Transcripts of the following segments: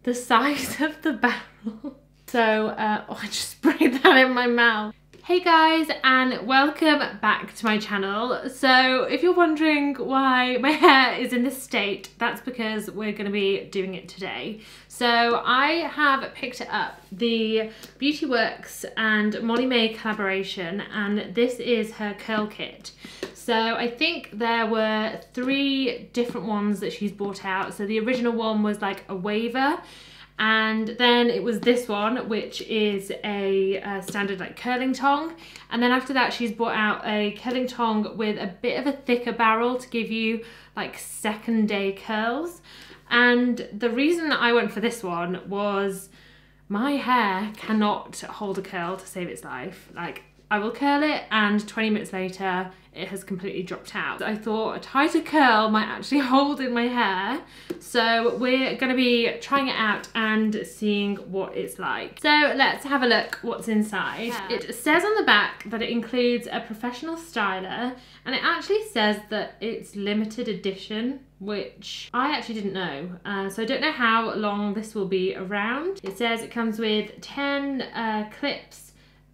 the size of the barrel. So, oh, I just sprayed that in my mouth. Hey guys, and welcome back to my channel. So if you're wondering why my hair is in this state, that's because we're going to be doing it today. So I have picked up the Beauty Works and MOLLY-MAE collaboration, and this is her curl kit. So I think there were 3 different ones that she's brought out. So the original one was like a waver, and then it was this one, which is a standard like curling tong, and then after that she's brought out a curling tong with a bit of a thicker barrel to give you like second day curls. And the reason I went for this one was my hair cannot hold a curl to save its life. Like, I will curl it and 20 minutes later it has completely dropped out. I thought a tighter curl might actually hold in my hair, so we're going to be trying it out and seeing what it's like. So let's have a look what's inside. It says on the back that it includes a professional styler, and it actually says that it's limited edition, which I actually didn't know. So I don't know how long this will be around. It says it comes with 10 clips,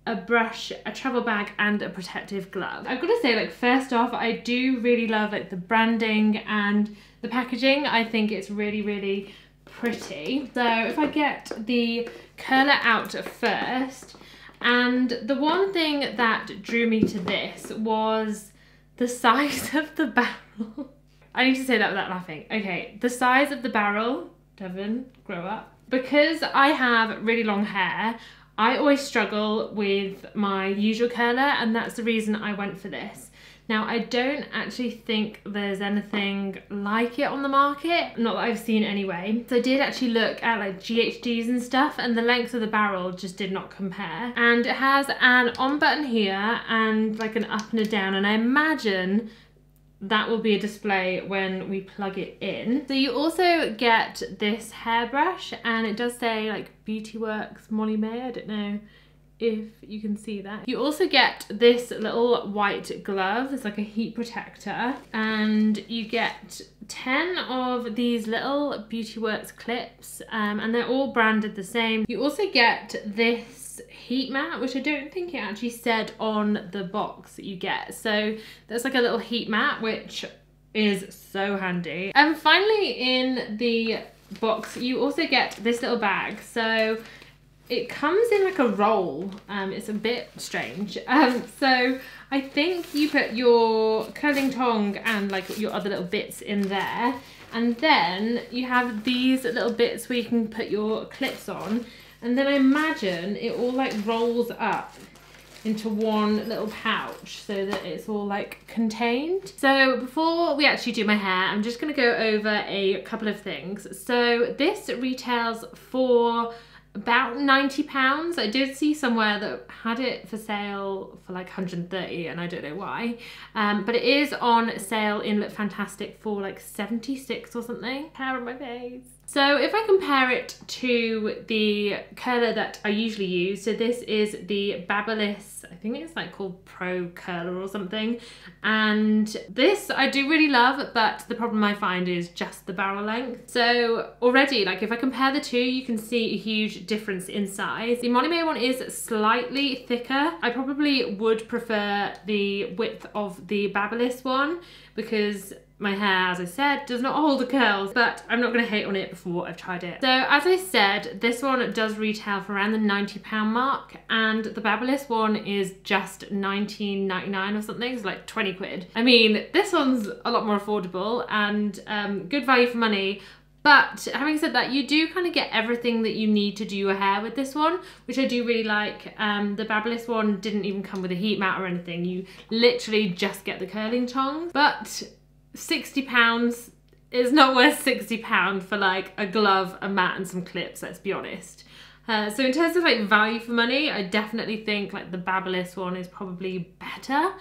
a brush, a travel bag, and a protective glove. I've got to say, like, first off, I do really love like the branding and the packaging. I think it's really, really pretty. So if I get the curler out first, and the one thing that drew me to this was the size of the barrel. I need to say that without laughing. Okay, the size of the barrel. Devan, grow up. Because I have really long hair, I always struggle with my usual curler, and that's the reason I went for this. Now, I don't actually think there's anything like it on the market, not that I've seen anyway. So I did actually look at like GHDs and stuff, and the length of the barrel just did not compare. And it has an on button here and like an up and a down, and I imagine that will be a display when we plug it in. So you also get this hairbrush, and it does say like Beauty Works MOLLY-MAE. I don't know if you can see that. You also get this little white glove. It's like a heat protector, and you get 10 of these little Beauty Works clips, and they're all branded the same. You also get this heat mat, which I don't think it actually said on the box that you get. So there's like a little heat mat, which is so handy. And finally, in the box you also get this little bag. So it comes in like a roll. It's a bit strange. So I think you put your curling tong and like your other little bits in there, and then you have these little bits where you can put your clips on. And then I imagine it all like rolls up into one little pouch so that it's all like contained. So before we actually do my hair, I'm just gonna go over a couple of things. So this retails for about £90. I did see somewhere that had it for sale for like 130, and I don't know why. But it is on sale in Look Fantastic for like 76 or something. Hair on my face. So if I compare it to the curler that I usually use, so this is the Babyliss, I think it's like called Pro Curler or something, and this I do really love, but the problem I find is just the barrel length. So already, like, if I compare the two, you can see a huge difference in size. The MOLLY-MAE one is slightly thicker. I probably would prefer the width of the Babyliss one, because my hair, as I said, does not hold the curls, but I'm not going to hate on it before I've tried it. So as I said, this one does retail for around the £90 mark, and the Babyliss one is just £19.99 or something. It's like 20 quid. I mean, this one's a lot more affordable and good value for money. But having said that, you do kind of get everything that you need to do your hair with this one, which I do really like. The Babyliss one didn't even come with a heat mat or anything. You literally just get the curling tongs. But £60 is not worth £60 for like a glove, a mat, and some clips, let's be honest. So in terms of like value for money, I definitely think like the Babyliss one is probably better.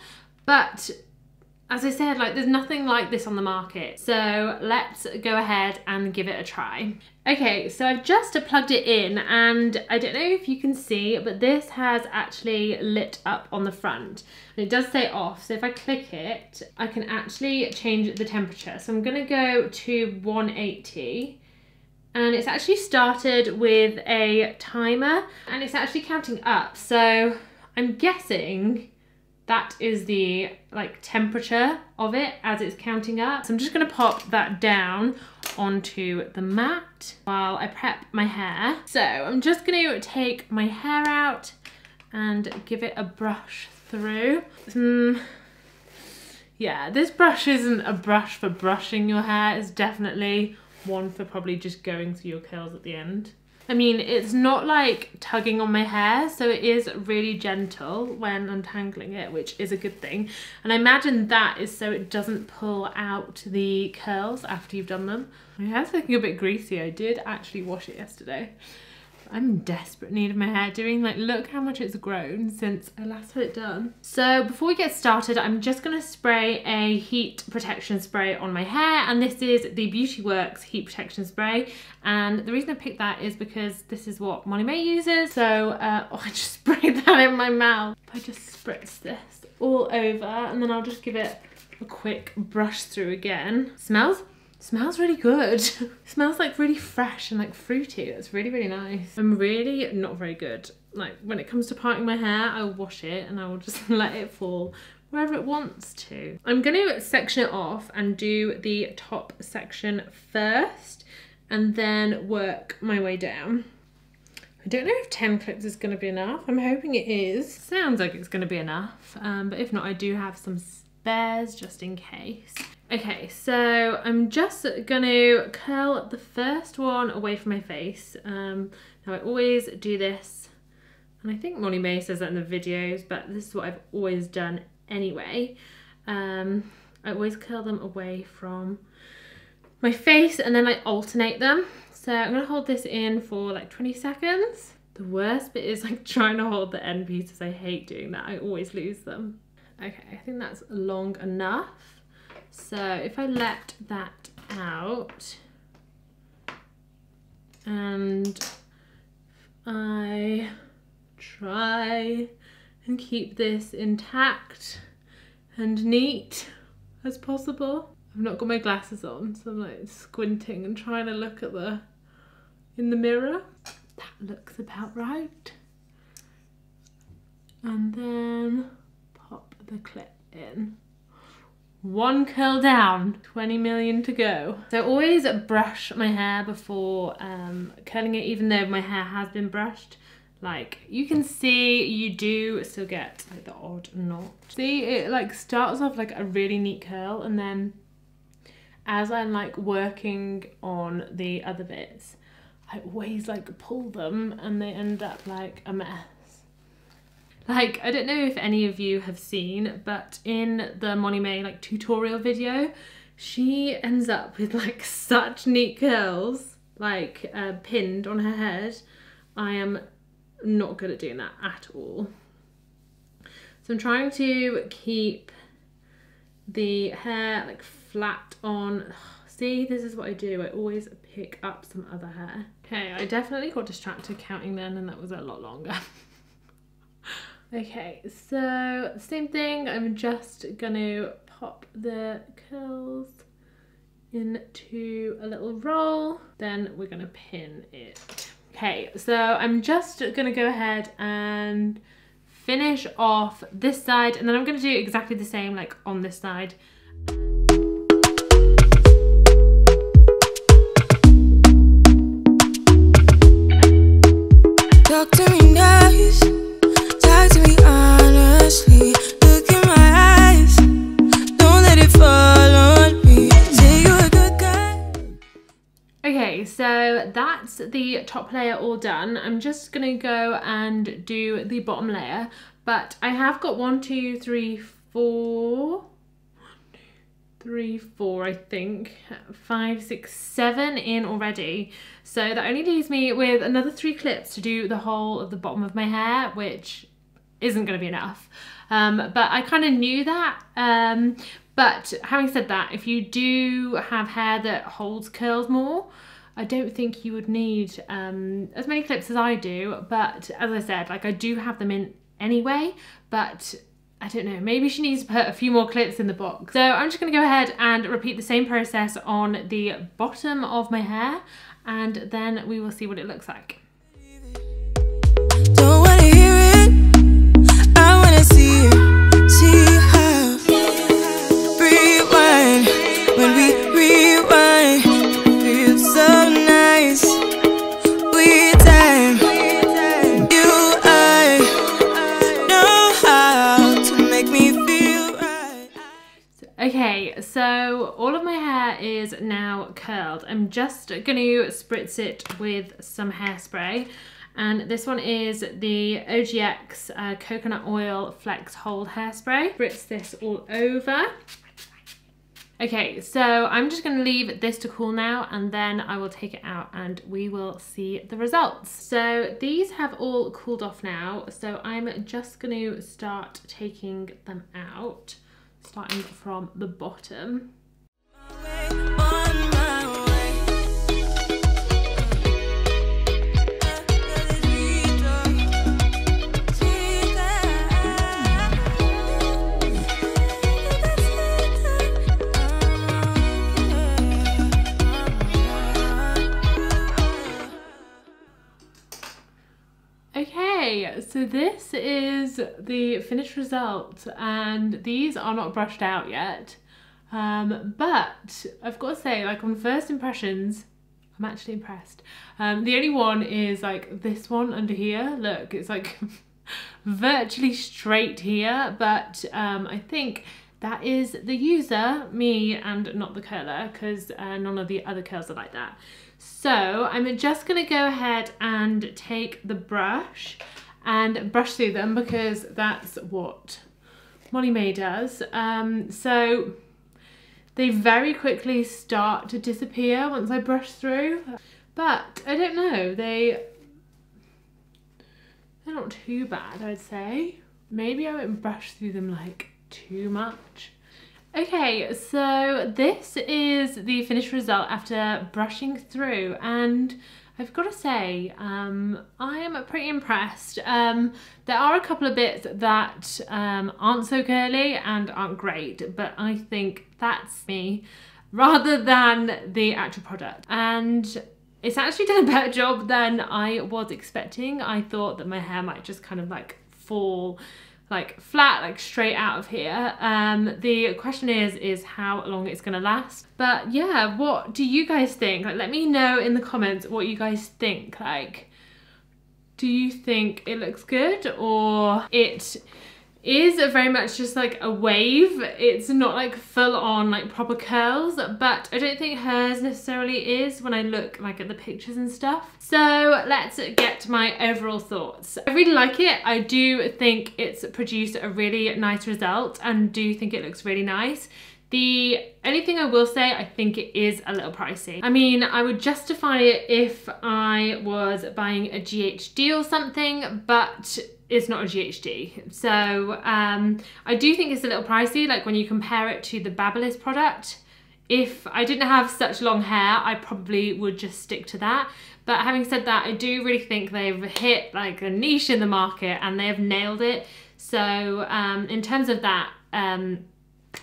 But as I said, like, there's nothing like this on the market. So let's go ahead and give it a try. Okay, so I've just plugged it in, and I don't know if you can see, but this has actually lit up on the front. And it does say off, so if I click it, I can actually change the temperature. So I'm gonna go to 180, And it's actually started with a timer and it's actually counting up. So I'm guessing that is the like temperature of it as it's counting up. So I'm just gonna pop that down onto the mat while I prep my hair. So I'm just gonna take my hair out and give it a brush through. Yeah, this brush isn't a brush for brushing your hair. It's definitely one for probably just going through your curls at the end. I mean, it's not like tugging on my hair, so it is really gentle when untangling it, which is a good thing. And I imagine that is so it doesn't pull out the curls after you've done them. My hair's looking a bit greasy. I did actually wash it yesterday. I'm in desperate need of my hair doing. Like, look how much it's grown since I last had it done. So before we get started, I'm just gonna spray a heat protection spray on my hair, and this is the Beauty Works heat protection spray. And the reason I picked that is because this is what MOLLY-MAE uses. So I just sprayed that in my mouth. I just spritz this all over, and then I'll just give it a quick brush through again. Smells really good. Smells like really fresh and like fruity. It's really, really nice. I'm really not very good. Like when it comes to parting my hair, I'll wash it and I will just let it fall wherever it wants to. I'm gonna section it off and do the top section first and then work my way down. I don't know if 10 clips is gonna be enough. I'm hoping it is. Sounds like it's gonna be enough, but if not, I do have some spares just in case. Okay, so I'm just gonna curl the first one away from my face. Now I always do this, and I think MOLLY-MAE says that in the videos, but this is what I've always done anyway. I always curl them away from my face and then I alternate them. So I'm gonna hold this in for like 20 seconds. The worst bit is like trying to hold the end pieces. I hate doing that, I always lose them. Okay, I think that's long enough. So if I let that out and I try and keep this intact and neat as possible. I've not got my glasses on, so I'm like squinting and trying to look at in the mirror. That looks about right. And then pop the clip in. One curl down, 20 million to go. So I always brush my hair before curling it, even though my hair has been brushed. Like you can see, you do still get like the odd knot. See, it like starts off like a really neat curl, and then as I'm like working on the other bits, I always like pull them and they end up like a mess. Like, I don't know if any of you have seen, but in the MOLLY-MAE like tutorial video, she ends up with like such neat curls, like pinned on her head. I am not good at doing that at all. So I'm trying to keep the hair like flat on. See, this is what I do. I always pick up some other hair. Okay, I definitely got distracted counting then, and that was a lot longer. Okay, so same thing, I'm just gonna pop the curls into a little roll, then we're gonna pin it. Okay, so I'm just gonna go ahead and finish off this side, and then I'm gonna do exactly the same like on this side. Talk to me nice. Talk to me honestly, look in my eyes, don't let it fall on me, say you're a good guy. Okay, so that's the top layer all done. I'm just gonna go and do the bottom layer, but I have got 1, 2, 3, 4, 3, 4, I think, 5, 6, 7 in already. So that only leaves me with another 3 clips to do the whole of the bottom of my hair, which isn't going to be enough. But I kind of knew that. But having said that, if you do have hair that holds curls more, I don't think you would need as many clips as I do. But as I said, like I do have them in anyway, but I don't know, maybe she needs to put a few more clips in the box. So I'm just gonna go ahead and repeat the same process on the bottom of my hair, and then we will see what it looks like. Don't wanna hear it, I wanna see it. See how rewind, when we rewind, feels so nice. We time, you I know how to make me feel right. Okay, so all of my hair is now curled. I'm just going to spritz it with some hairspray. And this one is the OGX Coconut Oil Flex Hold Hairspray. Spritz this all over. Okay, so I'm just gonna leave this to cool now, and then I will take it out and we will see the results. So these have all cooled off now, so I'm just gonna start taking them out, starting from the bottom. Okay, so this is the finished result, and these are not brushed out yet, but I've got to say, like, on first impressions, I'm actually impressed. The only one is like this one under here. Look, it's like virtually straight here, but I think that is the user, me, and not the curler, because none of the other curls are like that. So I'm just gonna go ahead and take the brush and brush through them, because that's what MOLLY-MAE does. So they very quickly start to disappear once I brush through, but I don't know, they're not too bad, I'd say. Maybe I won't brush through them like too much. Okay, so this is the finished result after brushing through, and I've got to say, I am pretty impressed. There are a couple of bits that aren't so curly and aren't great, but I think that's me rather than the actual product. And it's actually done a better job than I was expecting. I thought that my hair might just kind of like fall like flat, like straight out of here. The question is how long it's gonna last. But yeah, what do you guys think? Like, let me know in the comments what you guys think. Like, do you think it looks good, or it is very much just like a wave? It's not like full on like proper curls, but I don't think hers necessarily is when I look like at the pictures and stuff. So let's get to my overall thoughts. I really like it. I do think it's produced a really nice result, and do think it looks really nice. The only thing I will say, I think it is a little pricey. I mean, I would justify it if I was buying a GHD or something, but it's not a GHD. So I do think it's a little pricey, like when you compare it to the Babyliss product. If I didn't have such long hair, I probably would just stick to that. But having said that, I do really think they've hit like a niche in the market, and they have nailed it. So in terms of that,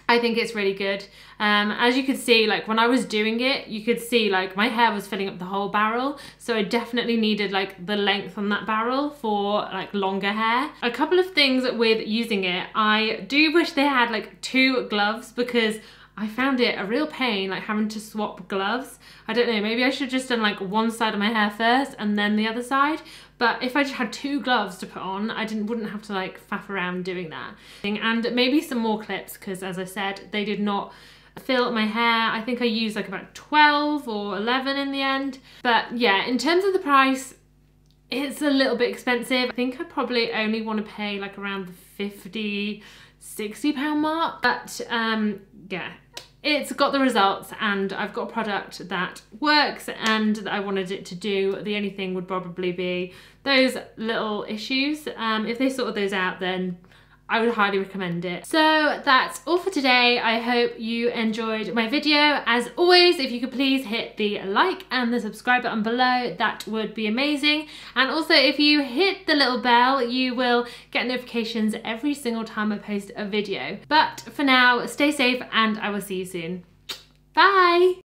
I think it's really good. As you could see, like when I was doing it, you could see like my hair was filling up the whole barrel. So I definitely needed like the length on that barrel for like longer hair. A couple of things with using it, I do wish they had like 2 gloves, because I found it a real pain like having to swap gloves. I don't know, maybe I should have just done like one side of my hair first and then the other side. But if I just had 2 gloves to put on, I wouldn't have to like faff around doing that. And maybe some more clips, because as I said, they did not fill my hair. I think I used like about 12 or 11 in the end. But yeah, in terms of the price, it's a little bit expensive. I think I probably only want to pay like around the £50–60 mark. But yeah, it's got the results, and I've got a product that works and that I wanted it to do. The only thing would probably be those little issues. If they sorted those out, then I would highly recommend it. So that's all for today. I hope you enjoyed my video. As always, if you could please hit the like and the subscribe button below, that would be amazing. And also if you hit the little bell, you will get notifications every single time I post a video. But for now, stay safe and I will see you soon. Bye!